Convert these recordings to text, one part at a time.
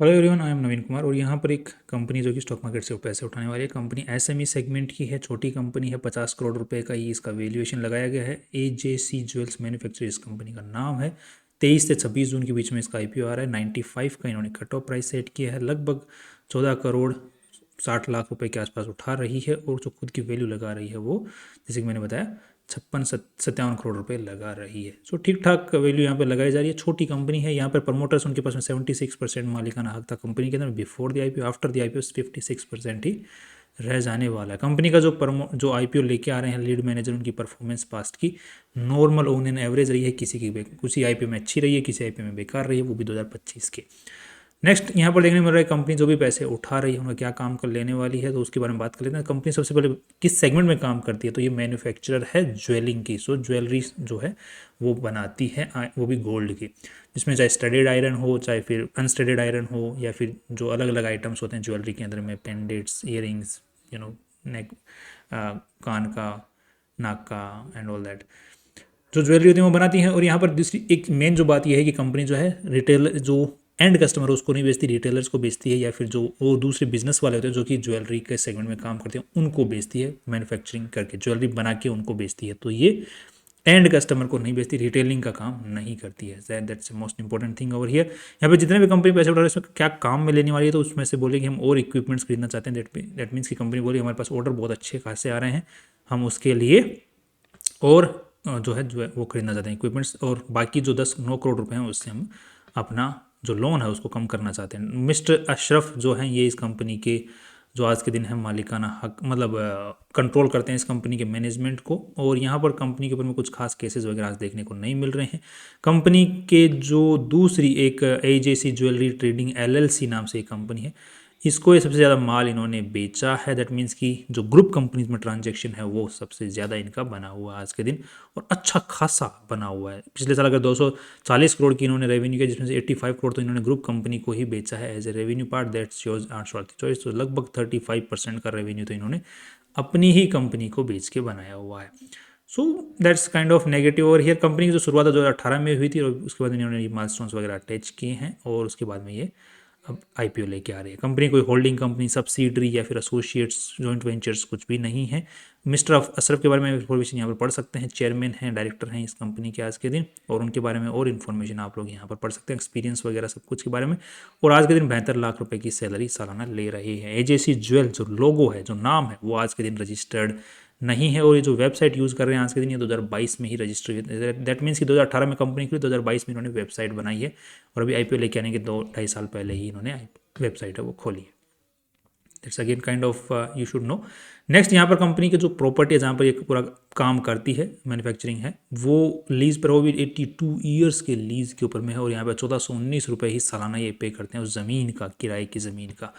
Hello everyone, I am नवीन कुमार और यहाँ पर एक कंपनी जो कि स्टॉक मार्केट से पैसे उठाने वाली है कंपनी एसएमई सेगमेंट की है। छोटी कंपनी है, 50 करोड़ रुपए का ही इसका वैल्यूएशन लगाया गया है। एजेसी ज्वेल्स मैन्युफैक्चर इस कंपनी का नाम है। 23 से 26 जून के बीच में इसका आईपीओ आ रहा है। 95 का इन्होंने कट ऑफ प्राइस सेट किया है। लगभग 14 करोड़ 60 लाख रुपए के आसपास उठा रही है और जो खुद की वैल्यू लगा रही है वो, जैसे कि मैंने बताया, 57 करोड़ रुपए लगा रही है। सो ठीक ठाक वैल्यू यहाँ पर लगाई जा रही है। छोटी कंपनी है। यहाँ पर प्रमोटर्स उनके पास में 76% मालिकाना हक था कंपनी के अंदर। Before the IPO, after the IPO 56% ही रह जाने वाला है। कंपनी का जो आईपीओ लेके आ रहे हैं लीड मैनेजर, उनकी परफॉर्मेंस पास्ट की नॉर्मल ऑन एन एवरेज रही है। किसी आईपीओ में अच्छी रही है, किसी आईपीओ में बेकार रही है, वो भी 2025 के। नेक्स्ट यहाँ पर देखने मिल रहा है कंपनी जो भी पैसे उठा रही है उन्हें क्या काम कर लेने वाली है, तो उसके बारे में बात कर लेते हैं। कंपनी सबसे पहले किस सेगमेंट में काम करती है, तो ये मैन्युफैक्चरर है ज्वेलिंग की। सो ज्वेलरी जो है वो बनाती है, वो भी गोल्ड की, जिसमें चाहे स्टडेड आयरन हो, चाहे फिर अनस्टडेड आयरन हो, या फिर जो अलग अलग आइटम्स होते हैं ज्वेलरी के अंदर में, पेंडेंट्स, ईयरिंग्स, नेक, कान का, नाक का एंड ऑल दैट, जो ज्वेलरी होती है वो बनाती है। और यहाँ पर दूसरी एक मेन जो बात यह है कि कंपनी जो है रिटेल, जो एंड कस्टमर उसको नहीं बेचती, रिटेलर्स को बेचती है, या फिर जो वो दूसरे बिजनेस वाले होते हैं जो कि ज्वेलरी के सेगमेंट में काम करते हैं उनको बेचती है। मैन्युफैक्चरिंग करके ज्वेलरी बना के उनको बेचती है। तो ये एंड कस्टमर को नहीं बेचती, रिटेलिंग का काम नहीं करती है। That's most important thing over here. यहाँ पे जितने भी कंपनी पैसे उठा रहे हैं इसमें क्या काम में लेने वाली है, तो उसमें से बोले कि हम और इक्विपमेंट्स खरीदना चाहते हैं। दैट मीन्स की कंपनी बोली हमारे पास ऑर्डर बहुत अच्छे खासे आ रहे हैं, हम उसके लिए और जो है वो खरीदना चाहते हैं इक्विपमेंट्स, और बाकी जो 9 करोड़ रुपए हैं उससे हम अपना जो लोन है उसको कम करना चाहते हैं। मिस्टर अशरफ जो हैं ये इस कंपनी के जो आज के दिन है मालिकाना हक, मतलब कंट्रोल करते हैं इस कंपनी के मैनेजमेंट को। और यहाँ पर कंपनी के ऊपर में कुछ खास केसेस वगैरह आज देखने को नहीं मिल रहे हैं। कंपनी के जो दूसरी एक एजेसी ज्वेलरी ट्रेडिंग एलएलसी नाम से एक कंपनी है, इसको ये सबसे ज़्यादा माल इन्होंने बेचा है। दैट मीन्स कि जो ग्रुप कंपनीज में ट्रांजैक्शन है वो सबसे ज़्यादा इनका बना हुआ है आज के दिन, और अच्छा खासा बना हुआ है। पिछले साल अगर 240 करोड़ की इन्होंने रेवेन्यू किया, जिसमें से 85 करोड़ तो इन्होंने ग्रुप कंपनी को ही बेचा है as a revenue part. That shows our choice. तो लगभग 35% का रेवेन्यू तो इन्होंने अपनी ही कंपनी को बेच के बनाया हुआ है। So that's kind of negative. और हियर कंपनी की जो शुरुआत 2018 में हुई थी और उसके बाद इन्होंने ये माइलस्टोन्स वगैरह अटैच किए हैं, और उसके बाद में ये अब आईपीओ लेके आ रही है। कंपनी कोई होल्डिंग कंपनी, सब्सिडरी या फिर एसोसिएट्स, जॉइंट वेंचर्स कुछ भी नहीं है। मिस्टर अशरफ के बारे में इन्फॉर्मेशन यहाँ पर पढ़ सकते हैं। चेयरमैन हैं, डायरेक्टर हैं इस कंपनी के आज के दिन, और उनके बारे में और इन्फॉर्मेशन आप लोग यहाँ पर पढ़ सकते हैं, एक्सपीरियंस वगैरह सब कुछ के बारे में। और आज के दिन 72 लाख रुपए की सैलरी सालाना ले रही है। एजेसी ज्वेल जो लोगो है, जो नाम है, वो आज के दिन रजिस्टर्ड नहीं है। और ये जो वेबसाइट यूज़ कर रहे हैं आज के दिन, ये 2022 में ही रजिस्टर हुई है। दैट मीन्स कि 2018 में कंपनी खुली, 2022 में इन्होंने वेबसाइट बनाई है, और अभी आईपीओ लेके आने के 2-2.5 साल पहले ही इन्होंने वेबसाइट है वो खोली है। That's again kind of you should know. Next यहाँ पर कंपनी के जो प्रॉपर्टी है जहाँ पर ये पूरा काम करती है, मैन्युफैक्चरिंग है, वो लीज पर, वो भी 82 ईयर्स के लीज के ऊपर में है। और यहाँ पर 1419 रुपये ही सालाना ये पे करते हैं उस ज़मीन का, किराए की ज़मीन का।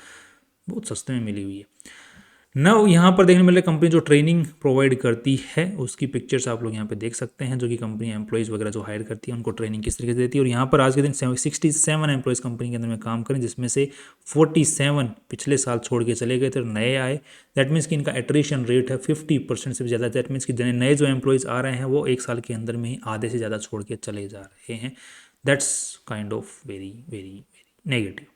बहुत सस्ते में मिली हुई है। न यहाँ पर देखने मिल रहा है कंपनी जो ट्रेनिंग प्रोवाइड करती है उसकी पिक्चर्स आप लोग यहाँ पे देख सकते हैं, जो कि कंपनी एम्प्लॉयज़ वगैरह जो हायर करती है उनको ट्रेनिंग किस तरीके से देती है। और यहाँ पर आज के दिन 67 एम्प्लॉयज़ कंपनी के अंदर में काम करें, जिसमें से 47 पिछले साल छोड़ के चले गए थे और नए आए। दैट मीन्स कि इनका एट्रिशन रेट है 50% से भी ज़्यादा। दैट मीन्स कि नए जो एम्प्लॉयज़ आ रहे हैं वो एक साल के अंदर में ही आधे से ज़्यादा छोड़ के चले जा रहे हैं। That's kind of very very very negative.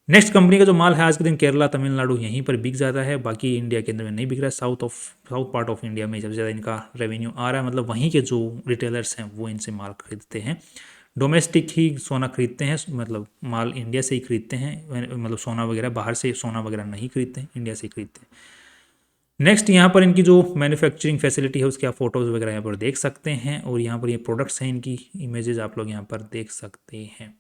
Next company का जो माल है आज के दिन केरला, तमिलनाडु यहीं पर बिक जाता है, बाकी इंडिया के अंदर में नहीं बिक रहा है। साउथ पार्ट ऑफ इंडिया में सबसे ज़्यादा इनका रेवेन्यू आ रहा है, मतलब वहीं के जो रिटेलर्स हैं वो इनसे माल खरीदते हैं। डोमेस्टिक ही सोना खरीदते हैं, मतलब माल इंडिया से ही खरीदते हैं, मतलब सोना वगैरह बाहर से सोना वगैरह नहीं खरीदते हैं, इंडिया से ही खरीदते हैं। नेक्स्ट यहाँ पर इनकी जो मैन्युफैक्चरिंग फैसिलिटी है उसके आप फोटोज़ वगैरह यहाँ पर देख सकते हैं, और यहाँ पर ये प्रोडक्ट्स हैं, इनकी इमेजेस आप लोग यहाँ पर देख सकते हैं।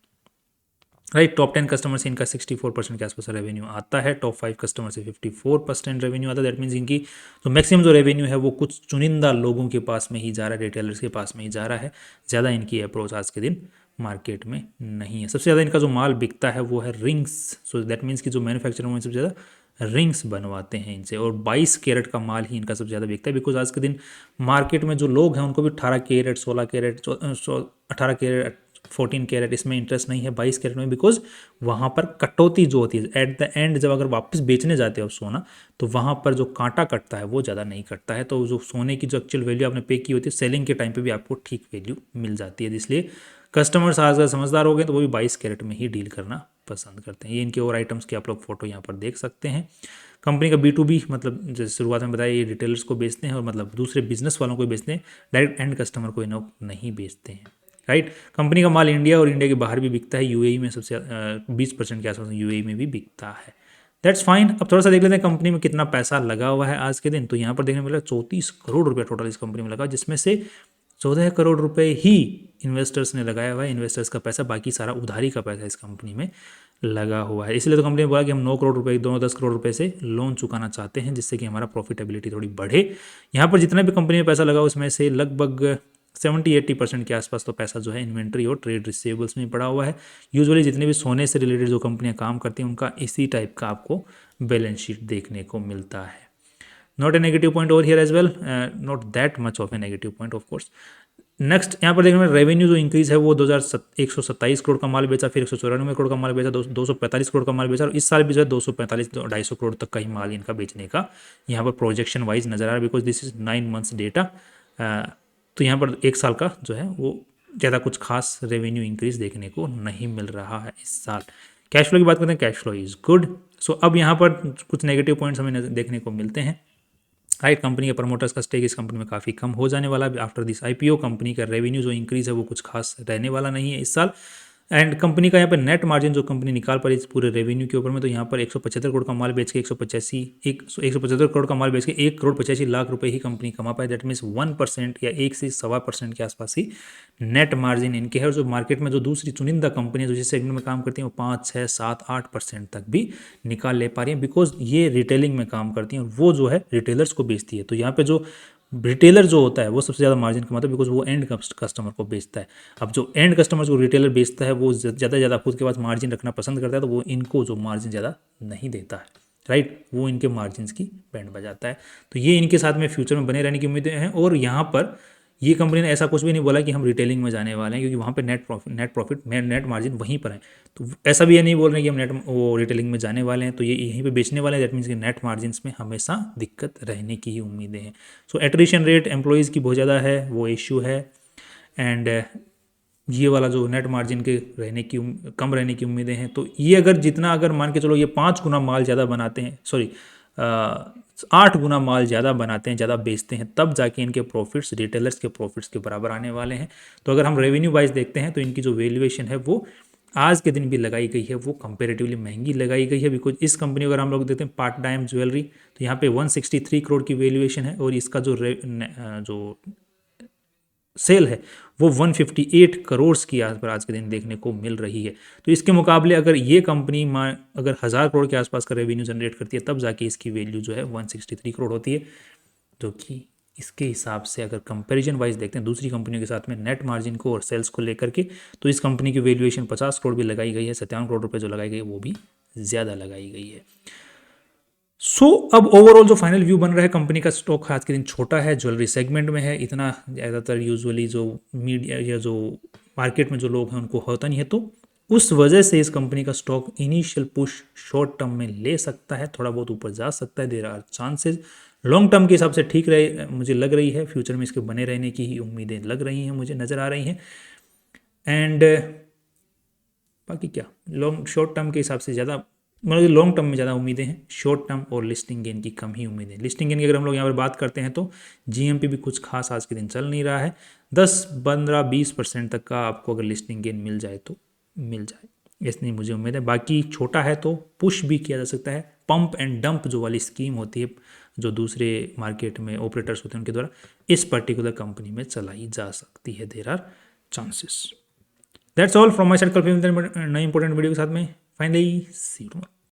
राइट, टॉप 10 कस्टमर से इनका 64% के आसपास रेवेन्यू आता है। टॉप 5 कस्टमर से 54% रेवेन्यू आता है। दैट मीन्स इनकी जो मैक्सिमम जो रेवेन्यू है वो कुछ चुनिंदा लोगों के पास में ही जा रहा है, रिटेलर्स के पास में ही जा रहा है। ज़्यादा इनकी अप्रोच आज के दिन मार्केट में नहीं है। सबसे ज़्यादा इनका जो माल बिकता है वो है रिंग्स। सो दैट मीन्स कि जो मैन्युफैक्चर में सबसे ज़्यादा रिंग्स बनवाते हैं इनसे, और 22 कैरेट का माल ही इनका सबसे ज़्यादा बिकता है। बिकॉज आज के दिन मार्केट में जो लोग हैं उनको भी 18 कैरेट, 16 कैरेट, 18 कैरेट, 14 कैरेट इसमें इंटरेस्ट नहीं है, 22 कैरेट में, बिकॉज वहाँ पर कटौती जो होती है एट द एंड, जब अगर वापस बेचने जाते हो सोना, तो वहाँ पर जो कांटा कटता है वो ज़्यादा नहीं कटता है। तो जो सोने की जो एक्चुअल वैल्यू आपने पे की होती है, सेलिंग के टाइम पे भी आपको ठीक वैल्यू मिल जाती है। इसलिए कस्टमर्स आज समझदार हो गए तो वो भी 22 कैरेट में ही डील करना पसंद करते हैं। ये इनके और आइटम्स की आप लोग फोटो यहाँ पर देख सकते हैं। कंपनी का B2B मतलब जैसे शुरुआत में बताया, ये रिटेलर्स को बेचते हैं और मतलब दूसरे बिजनेस वालों को बेचते हैं, डायरेक्ट एंड कस्टमर को इन्हों नहीं बेचते हैं, राइट। कंपनी का माल इंडिया और इंडिया के बाहर भी बिकता है, UAE में सबसे 20% के आसपास UAE में भी बिकता है। That's fine. अब थोड़ा सा देख लेते हैं कंपनी में कितना पैसा लगा हुआ है आज के दिन। तो यहाँ पर देखने मिला 34 करोड़ रुपये टोटल इस कंपनी में लगा, जिसमें से 14 करोड़ रुपए ही इन्वेस्टर्स ने लगाया हुआ है। इन्वेस्टर्स का पैसा, बाकी सारा उधारी का पैसा इस कंपनी में लगा हुआ है। इसलिए तो कंपनी ने बोला कि हम 9 करोड़ रुपए, 10 करोड़ रुपए से लोन चुकाना चाहते हैं, जिससे कि हमारा प्रॉफिटेबिलिटी थोड़ी बढ़े। यहाँ पर जितना भी कंपनी में पैसा लगा उसमें से लगभग 70-80% के आसपास तो पैसा जो है इन्वेंट्री और ट्रेड रिसीवेबल्स में पड़ा हुआ है। यूजुअली जितने भी सोने से रिलेटेड जो कंपनियां काम करती हैं उनका इसी टाइप का आपको बैलेंस शीट देखने को मिलता है। Not a negative point over here as well, not that much of a negative point of course. Next यहाँ पर देखने में रेवेन्यू जो इंक्रीज है वो 127 करोड़ का माल बेचा, फिर 194 करोड़ का माल बेचा, 245 करोड़ का माल बेचा, और इस साल भी जो है 245-250 करोड़ तक का ही माल इनका बेचने का यहाँ पर प्रोजेक्शन वाइज नजर आ रहा है, because this is 9 months data. तो यहाँ पर एक साल का जो है वो ज़्यादा कुछ खास रेवेन्यू इंक्रीज देखने को नहीं मिल रहा है इस साल। कैश फ्लो की बात करते हैं, कैश फ्लो इज गुड। सो अब यहाँ पर कुछ नेगेटिव पॉइंट्स हमें देखने को मिलते हैं, राइट। कंपनी के प्रमोटर्स का स्टेक इस कंपनी में काफ़ी कम हो जाने वाला है आफ्टर दिस IPO। कंपनी का रेवेन्यू जो इंक्रीज है वो कुछ खास रहने वाला नहीं है इस साल। एंड कंपनी का यहाँ पर नेट मार्जिन जो कंपनी निकाल पा रही है पूरे रेवेन्यू के ऊपर में, तो यहाँ पर 175 करोड़ का माल बेच के 175 करोड़ का माल बेच के 1,85,00,000 रुपए ही कंपनी कमा पाए। दैट मीन्स 1% या 1 से 1.25% के आसपास ही नेट मार्जिन इनके है। और जो मार्केट में जो दूसरी चुनिंदा कंपनियां जो जिस सेगमेंट में काम करती हैं वो 5, 6, 7, 8% तक भी निकाल ले पा रही हैं, बिकॉज ये रिटेलिंग में काम करती हैं और वो जो है रिटेलर्स को बेचती है। तो यहाँ पे जो रिटेलर जो होता है वो सबसे ज़्यादा मार्जिन कमाता है, बिकॉज वो एंड कस्टमर को बेचता है। अब जो एंड कस्टमर को रिटेलर बेचता है वो ज़्यादा खुद के पास मार्जिन रखना पसंद करता है, तो वो इनको जो मार्जिन ज़्यादा नहीं देता है, राइट। वो इनके मार्जिन की बैंड बजाता है। तो ये इनके साथ में फ्यूचर में बने रहने की उम्मीदें हैं। और यहाँ पर ये कंपनी ने ऐसा कुछ भी नहीं बोला कि हम रिटेलिंग में जाने वाले हैं, क्योंकि वहाँ पे नेट मार्जिन वहीं पर है। तो ऐसा भी ये नहीं बोल रहे कि हम रिटेलिंग में जाने वाले हैं तो ये यहीं पे बेचने वाले हैं। दैट मीन्स कि नेट मार्जिन्स में हमेशा दिक्कत रहने की ही उम्मीदें हैं। सो एट्रिशन रेट एम्प्लॉयज़ की बहुत ज़्यादा है, वो इश्यू है। एंड ये वाला जो नेट मार्जिन के कम रहने की उम्मीदें हैं। तो ये अगर मान के चलो ये 5 गुना माल ज़्यादा बनाते हैं, 8 गुना माल ज़्यादा बनाते हैं, ज़्यादा बेचते हैं, तब जाके इनके प्रॉफिट्स रिटेलर्स के प्रॉफिट्स के बराबर आने वाले हैं। तो अगर हम रेवेन्यू वाइज देखते हैं तो इनकी जो वैल्यूएशन है वो आज के दिन भी लगाई गई है वो कंपेरेटिवली महंगी लगाई गई है, बिकॉज इस कंपनी अगर हम लोग देखते हैं पार्ट टाइम ज्वेलरी, तो यहाँ पे 163 करोड़ की वैल्यूएशन है और इसका जो सेल है वो 158 करोड़ की आज के दिन देखने को मिल रही है। तो इसके मुकाबले अगर ये कंपनी अगर 1000 करोड़ के आसपास का रेवेन्यू जनरेट करती है तब जाके इसकी वैल्यू जो है 163 करोड़ होती है, जो कि इसके हिसाब से अगर कंपैरिजन वाइज देखते हैं दूसरी कंपनियों के साथ में नेट मार्जिन को और सेल्स को लेकर के, तो इस कंपनी की वैल्यूएशन 50 करोड़ भी लगाई गई है, 57 करोड़ रुपये जो लगाई गई है वो भी ज़्यादा लगाई गई है। सो अब ओवरऑल जो फाइनल व्यू बन रहा है कंपनी का, स्टॉक आज के दिन छोटा है, ज्वेलरी सेगमेंट में है, इतना ज़्यादातर यूजुअली जो मीडिया या जो मार्केट में जो लोग हैं उनको होता नहीं है, तो उस वजह से इस कंपनी का stock initial push short term में ले सकता है, थोड़ा बहुत ऊपर जा सकता है, there are chances. Long term के हिसाब से ठीक रहे मुझे लग रही है, फ्यूचर में इसके बने रहने की ही उम्मीदें लग रही हैं, मुझे नज़र आ रही हैं। एंड बाकी क्या शॉर्ट टर्म के हिसाब से ज़्यादा मतलब लॉन्ग टर्म में ज़्यादा उम्मीदें हैं, शॉर्ट टर्म और लिस्टिंग गेन की कम ही उम्मीदें। लिस्टिंग गेन की अगर हम लोग यहाँ पर बात करते हैं तो GMP भी कुछ खास आज के दिन चल नहीं रहा है, 10-15-20% तक का आपको अगर लिस्टिंग गेन मिल जाए तो मिल जाए, इतनी मुझे उम्मीद है। बाकी छोटा है तो पुश भी किया जा सकता है, पंप एंड डंप जो वाली स्कीम होती है जो दूसरे मार्केट में ऑपरेटर्स होते हैं उनके द्वारा इस पर्टिकुलर कंपनी में चलाई जा सकती है, there are chances. That's all from my side. कल फिर नई इंपॉर्टेंट वीडियो के साथ में फाइनली सी यू टुमारो।